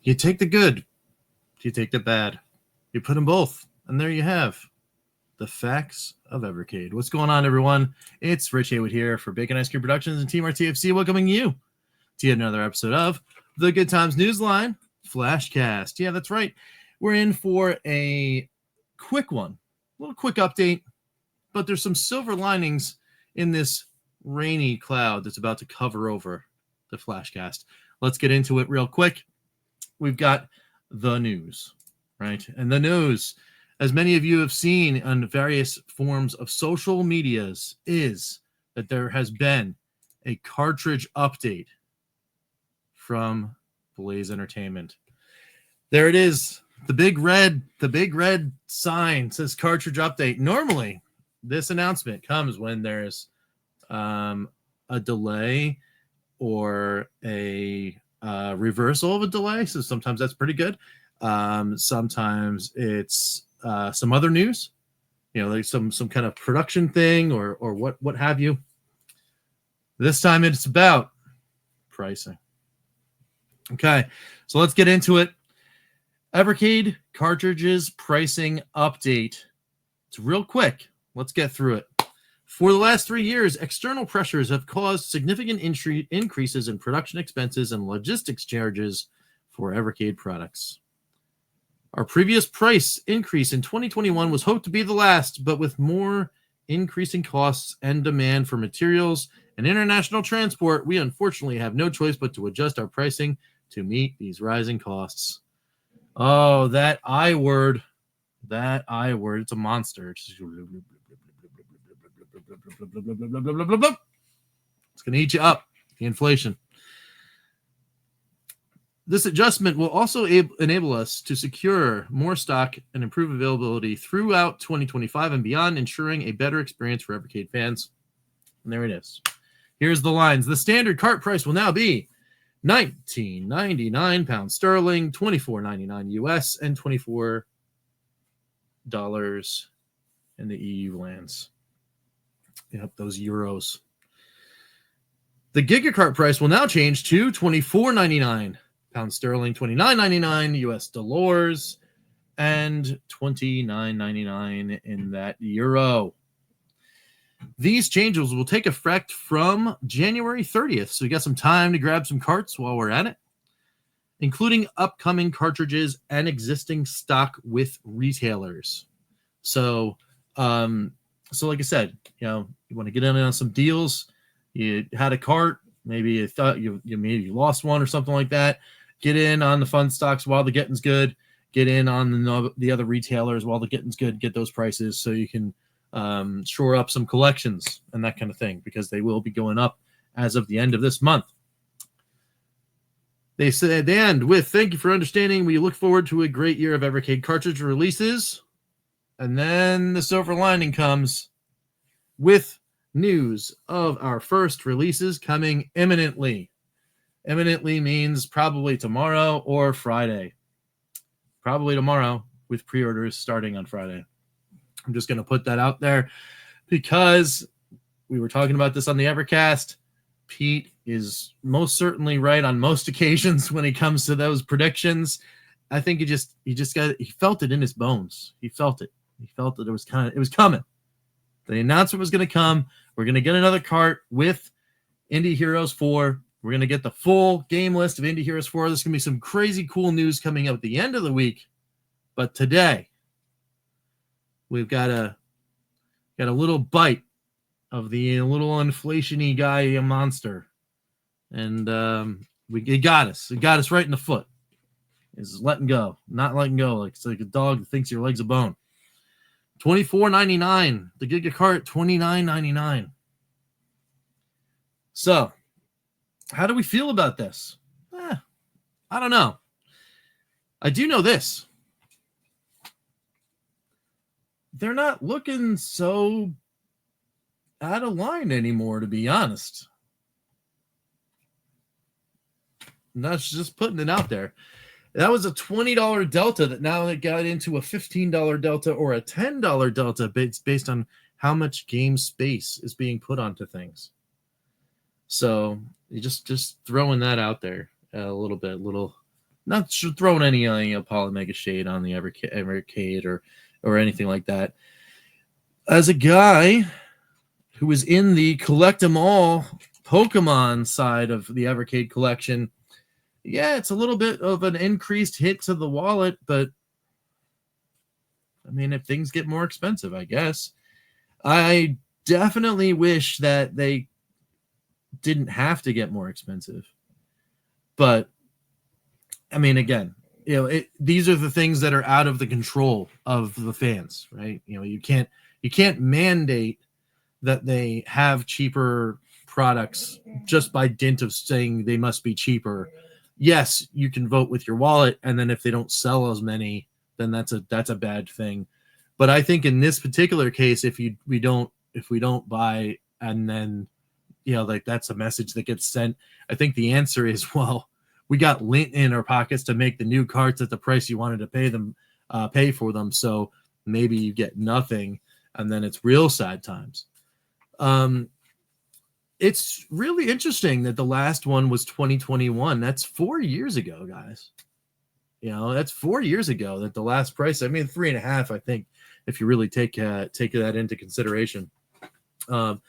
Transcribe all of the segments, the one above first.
You take the good, you take the bad, you put them both, and there you have the facts of Evercade. What's going on, everyone? It's Rich Haywood here for Bacon Ice Cream Productions and Team RTFC, welcoming you to yet another episode of the Good Times Newsline Flashcast. Yeah, that's right. We're in for a quick one, a little quick update, but there's some silver linings in this rainy cloud that's about to cover over the Flashcast. Let's get into it real quick. We've got the news, right? And the news, as many of you have seen on various forms of social medias, is that there has been a cartridge update from Blaze Entertainment. There it is. The big red sign says cartridge update. Normally, this announcement comes when there's a delay or a reversal of a delay, so sometimes that's pretty good. Sometimes it's some other news, like some kind of production thing or what have you. This time it's about pricing. Okay, so let's get into it. Evercade cartridges pricing update. It's real quick. Let's get through it. For the last 3 years, external pressures have caused significant increases in production expenses and logistics charges for Evercade products. Our previous price increase in 2021 was hoped to be the last, but with more increasing costs and demand for materials and international transport, we unfortunately have no choice but to adjust our pricing to meet these rising costs. Oh, that I word. It's a monster. It's going to eat you up, the inflation. This adjustment will also enable us to secure more stock and improve availability throughout 2025 and beyond, ensuring a better experience for Evercade fans. And there it is. Here's the lines. The standard cart price will now be £19.99 sterling, $24.99 US, and $24 in the EU lands. Yep, those euros. The Gigacart price will now change to £24.99 sterling, $29.99 US dollars, and $29.99 in that euro. These changes will take effect from January 30th, so you got some time to grab some carts while we're at it, including upcoming cartridges and existing stock with retailers. So like I said, you want to get in on some deals. You had a cart, maybe you thought you lost one or something like that. Get in on the fun stocks while the getting's good. Get in on the other retailers while the getting's good. Get those prices so you can shore up some collections and that kind of thing, because they will be going up as of the end of this month. They said at the end with, "Thank you for understanding. We look forward to a great year of Evercade cartridge releases." And then the silver lining comes with news of our first releases coming imminently. Imminently means probably tomorrow or Friday. Probably tomorrow, with pre-orders starting on Friday. I'm just going to put that out there because we were talking about this on the Evercast. Pete is most certainly right on most occasions when it comes to those predictions. I think he felt it in his bones. He felt it. He felt that it was coming. The announcement was going to come. We're going to get another cart with Indie Heroes 4. We're going to get the full game list of Indie Heroes 4. There's going to be some crazy cool news coming up at the end of the week. But today, we've got a little bite of the little inflation-y guy monster. And it got us. It got us right in the foot. It's letting go. Not letting go. It's like a dog that thinks your leg's a bone. $24.99. The Gigacart, $29.99. So, how do we feel about this? I don't know. I do know this. They're not looking so out of line anymore, to be honest. And that's just putting it out there. That was a $20 delta that now it got into a $15 delta or a $10 delta based on how much game space is being put onto things. So you just throwing that out there a little bit, little not throwing any Paul and Mega shade on the Evercade or anything like that. As a guy who is in the collect 'em all Pokemon side of the Evercade collection, yeah, it's a little bit of an increased hit to the wallet, but I mean, if things get more expensive, I guess. I definitely wish that they didn't have to get more expensive. But I mean, again, these are the things that are out of the control of the fans, right? You can't mandate that they have cheaper products just by dint of saying they must be cheaper. Yes, you can vote with your wallet, and then if they don't sell as many, then that's a bad thing. But I think in this particular case, if we don't buy, and then like that's a message that gets sent, I think the answer is, well, we got lint in our pockets to make the new carts at the price you wanted to pay for them. So maybe you get nothing, and then it's real sad times. It's really interesting that the last one was 2021. That's 4 years ago, guys. That's 4 years ago that the last price. I mean, 3.5, I think, if you really take that into consideration. So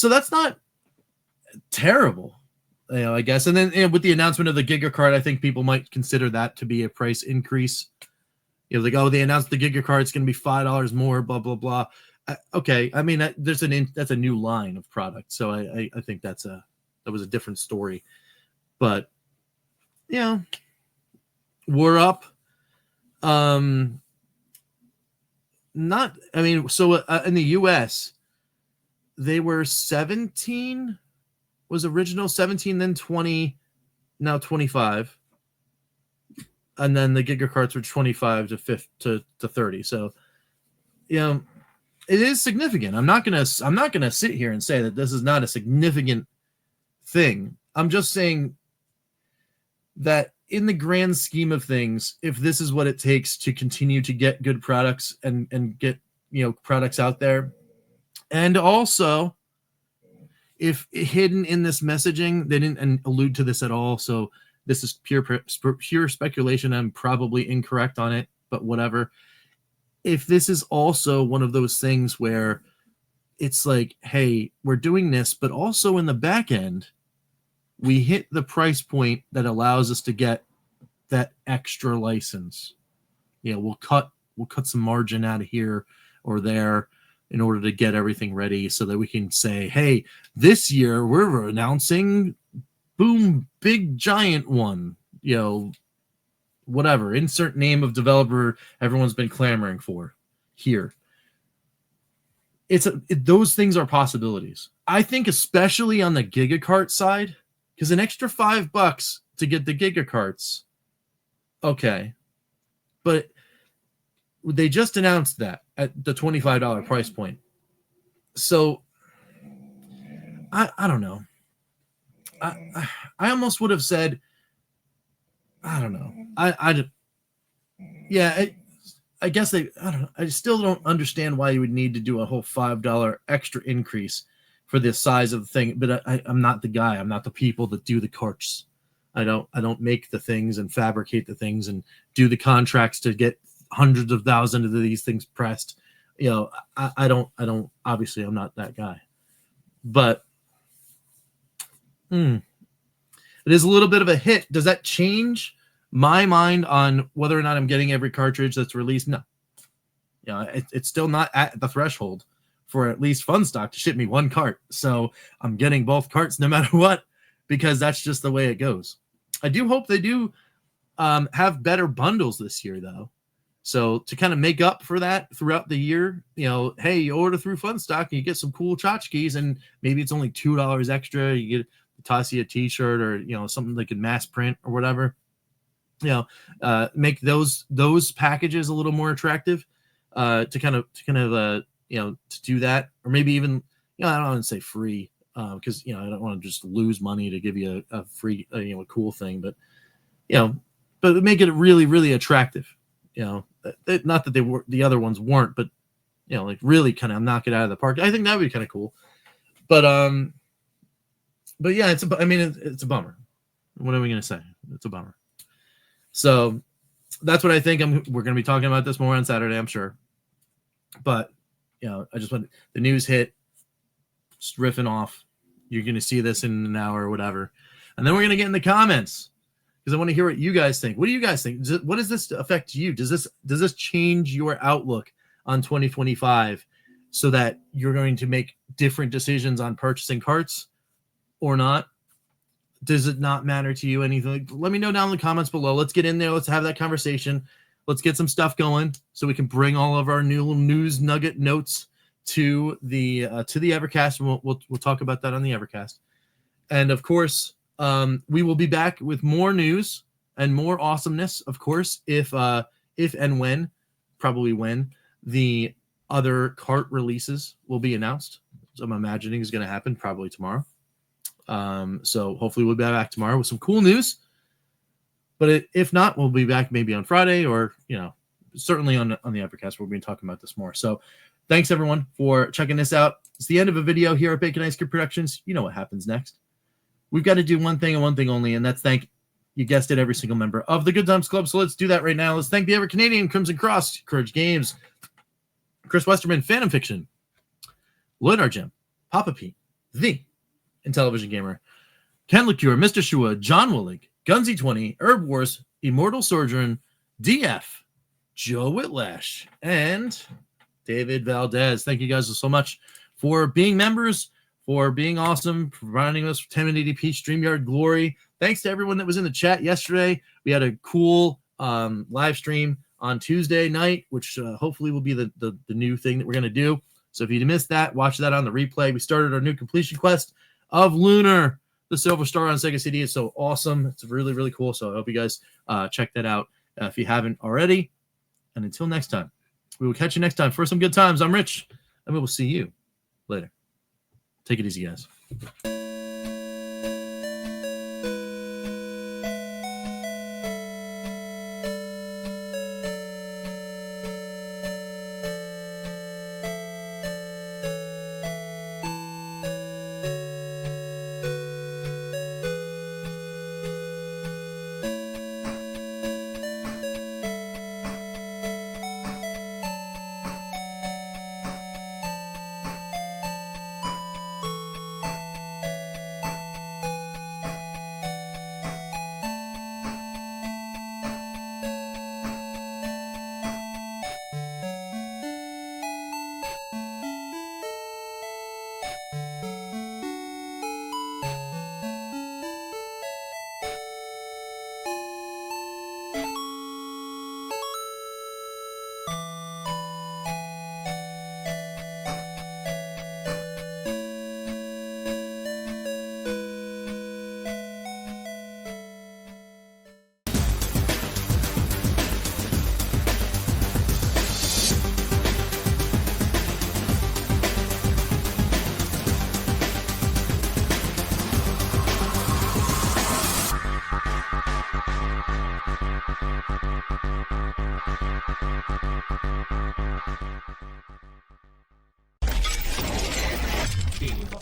that's not terrible, I guess. And then with the announcement of the Giga card, I think people might consider that to be a price increase. Like, oh, they announced the Giga card, it's going to be $5 more, blah blah blah. Okay, I mean that's a new line of product, so I think that was a different story. But we're up. In the US, they were 17, was original 17, then 20, now 25, and then the Giga carts were 25 to 30. So it is significant. I'm not gonna sit here and say that this is not a significant thing. I'm just saying that in the grand scheme of things, if this is what it takes to continue to get good products and get products out there, and also if hidden in this messaging, they didn't allude to this at all, so this is pure speculation. I'm probably incorrect on it, but whatever. If this is also one of those things where it's like, hey, we're doing this, but also in the back end, we hit the price point that allows us to get that extra license. We'll cut some margin out of here or there in order to get everything ready so that we can say, hey, this year we're announcing boom, big giant one, whatever, insert name of developer everyone's been clamoring for here. Those things are possibilities. I think especially on the Giga Cart side, because an extra $5 to get the Giga Carts, okay, but they just announced that at the $25 price point. So I don't know. I almost would have said, I don't know. I guess I don't know. I still don't understand why you would need to do a whole $5 extra increase for the size of the thing. But I'm not the guy. I'm not the people that do the carts. I don't make the things and fabricate the things and do the contracts to get hundreds of thousands of these things pressed. I don't obviously I'm not that guy. But it is a little bit of a hit. Does that change my mind on whether or not I'm getting every cartridge that's released? No. It's still not at the threshold for at least Funstock to ship me one cart. So I'm getting both carts no matter what, because that's just the way it goes. I do hope they do have better bundles this year, though. So to kind of make up for that throughout the year, hey, you order through Funstock and you get some cool tchotchkes, and maybe it's only $2 extra. You get toss you a t-shirt or something they could mass print or whatever. Make those packages a little more attractive to do that, or maybe even I don't want to say free because I don't want to just lose money to give you a free a cool thing, but but make it really, really attractive. Not that they were, the other ones weren't, but like really kind of knock it out of the park. I think that would be kind of cool. But yeah, it's a bummer. What are we gonna say? It's a bummer. So that's what I think. We're going to be talking about this more on Saturday, I'm sure. But, you know, I just want the news hit, just riffing off. You're going to see this in an hour or whatever. And then we're going to get in the comments because I want to hear what you guys think. What do you guys think? What does this affect you? Does this change your outlook on 2025 so that you're going to make different decisions on purchasing carts or not? Does it not matter to you anything? Let me know down in the comments below. Let's get in there. Let's have that conversation. Let's get some stuff going so we can bring all of our new news nugget notes to the Evercast. We'll talk about that on the Evercast. And of course, we will be back with more news and more awesomeness, of course, if and when, probably when, the other cart releases will be announced. So I'm imagining is going to happen probably tomorrow. So hopefully we'll be back tomorrow with some cool news. But if not, we'll be back maybe on Friday or, you know, certainly on the Evercast. We'll be talking about this more. So thanks, everyone, for checking this out. It's the end of a video here at Bacon Ice Cream Productions. You know what happens next. We've got to do one thing and one thing only, and that's thank, you guessed it, every single member of the Good Times Club. So let's do that right now. Let's thank the EverCanadian, Crimson Cross, Courage Games, Chris Westerman, Phantom Fiction, Lloyd R. Jim, Papa P, The Intellivision Gamer, Ken LeCure, Mr. Shua, John Willig, Gunsy20, Herb Wars, Immortal Sojourn, DF, Joe Whitlash, and David Valdez. Thank you guys so much for being members, for being awesome, providing us 1080p StreamYard glory. Thanks to everyone that was in the chat yesterday. We had a cool live stream on Tuesday night, which hopefully will be the new thing that we're going to do. So if you missed that, watch that on the replay. We started our new completion quest of Lunar, the Silver Star on Sega CD. It's so awesome. It's really, really cool. So I hope you guys check that out if you haven't already. And until next time, we will catch you next time for some good times. I'm Rich, and we will see you later. Take it easy, guys.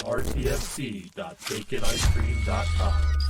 RTFC.baconicecream.com